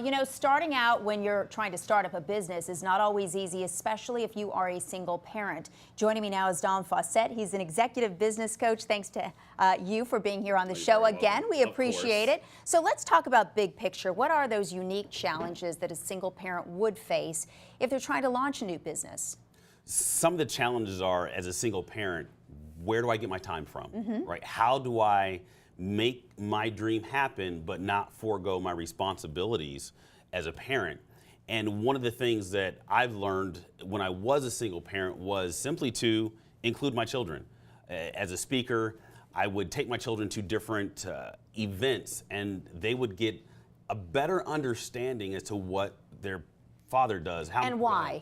You know, starting out when you're trying to start up a business is not always easy, especially if you are a single parent. Joining me now is Dom Faussette. He's an executive business coach. Thanks to you for being here on the show again. We appreciate it. So let's talk about big picture. What are those unique challenges that a single parent would face if they're trying to launch a new business? Some of the challenges are, as a single parent, where do I get my time from, right? How do I make my dream happen but not forego my responsibilities as a parent? And one of the things that I've learned when I was a single parent was simply to include my children. As a speaker, I would take my children to different events, and they would get a better understanding as to what their father does. And why?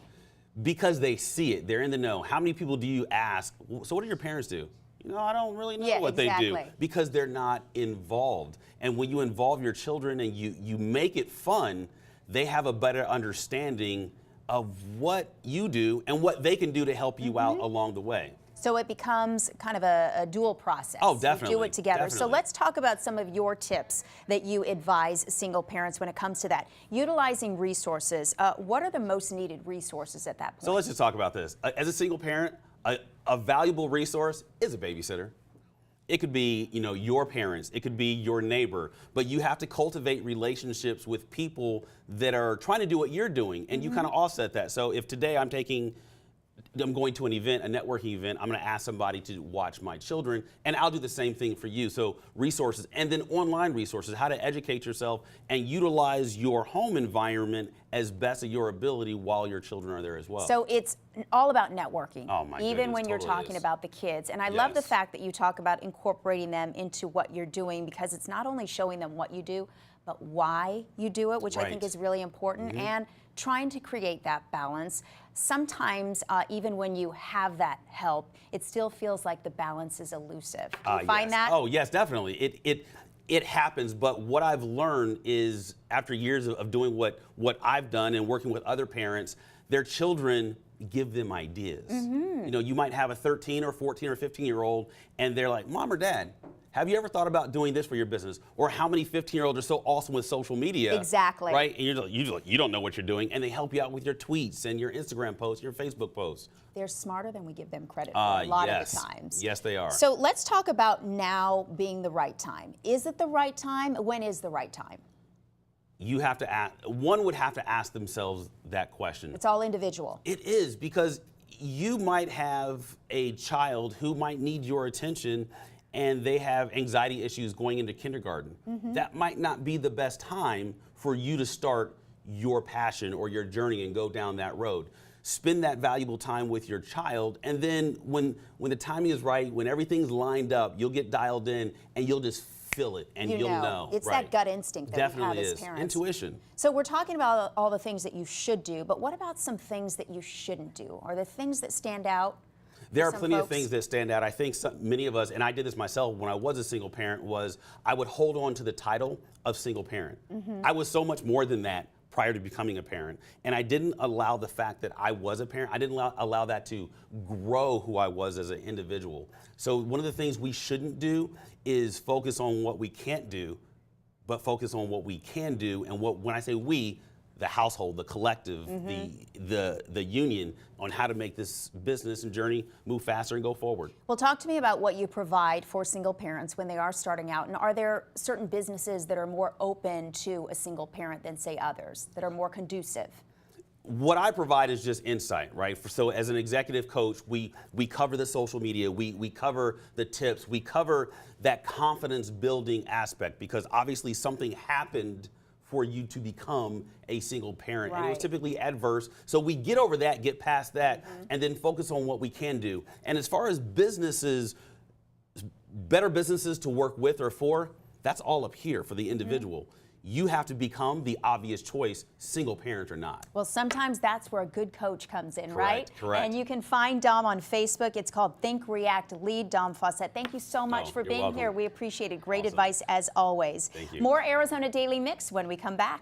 Because they see it. They're in the know. How many people do you ask, so what do your parents do? You know, I don't really know what they do, because they're not involved. And when you involve your children and you make it fun, they have a better understanding of what you do and what they can do to help you out along the way. So it becomes kind of a dual process. Oh, definitely. You do it together. Definitely. So let's talk about some of your tips that you advise single parents when it comes to that. Utilizing resources. What are the most needed resources at that point? So let's just talk about this. As a single parent, a valuable resource is a babysitter. It could be, you know, your parents, it could be your neighbor, but you have to cultivate relationships with people that are trying to do what you're doing, and you kind of offset that. So if today I'm going to an event, a networking event, I'm going to ask somebody to watch my children, and I'll do the same thing for you. So resources, and then online resources, how to educate yourself and utilize your home environment as best of your ability while your children are there as well. So it's all about networking, oh my even goodness, when you're totally talking about the kids. And I love the fact that you talk about incorporating them into what you're doing, because it's not only showing them what you do, but why you do it, which I think is really important, and trying to create that balance. Sometimes, even when you have that help, it still feels like the balance is elusive. Do you find that? Oh, yes, definitely. It happens, but what I've learned is, after years of doing what I've done and working with other parents, their children give them ideas. You know, you might have a 13 or 14 or 15-year-old, and they're like, Mom or Dad, have you ever thought about doing this for your business? Or how many 15-year-olds are so awesome with social media? Exactly. Right? And you don't know what you're doing, and they help you out with your tweets and your Instagram posts, your Facebook posts. They're smarter than we give them credit for a lot of the times. Yes, they are. So let's talk about now being the right time. Is it the right time? When is the right time? You have to ask, one would have to ask themselves that question. It's all individual. It is, because you might have a child who might need your attention, and they have anxiety issues going into kindergarten. That might not be the best time for you to start your passion or your journey and go down that road. Spend that valuable time with your child, and then when the timing is right, when everything's lined up, you'll get dialed in and you'll just feel it, and you'll know. It's that gut instinct that we have as parents. Intuition. So we're talking about all the things that you should do, but what about some things that you shouldn't do? Are there things that stand out? There are plenty of things that stand out. I think many of us, and I did this myself when I was a single parent, was I would hold on to the title of single parent. I was so much more than that prior to becoming a parent, and I didn't allow the fact that I was a parent, I didn't allow that to grow who I was as an individual. So one of the things we shouldn't do is focus on what we can't do, but focus on what we can do. And when I say we, the household, the collective, the union, on how to make this business and journey move faster and go forward. Well, talk to me about what you provide for single parents when they are starting out, and are there certain businesses that are more open to a single parent than, say, others, that are more conducive? What I provide is just insight, right? So as an executive coach, we cover the social media, we cover the tips, we cover that confidence building aspect, because obviously something happened for you to become a single parent. And it was typically adverse. So we get over that, get past that, and then focus on what we can do. And as far as businesses, better businesses to work with or for, that's all up here for the individual. You have to become the obvious choice, single parent or not. Well, sometimes that's where a good coach comes in, right? Correct. And you can find Dom on Facebook. It's called Think, React, Lead, Dom Faussette. Thank you so much for being here. We appreciate it. Great advice as always. Thank you. More Arizona Daily Mix when we come back.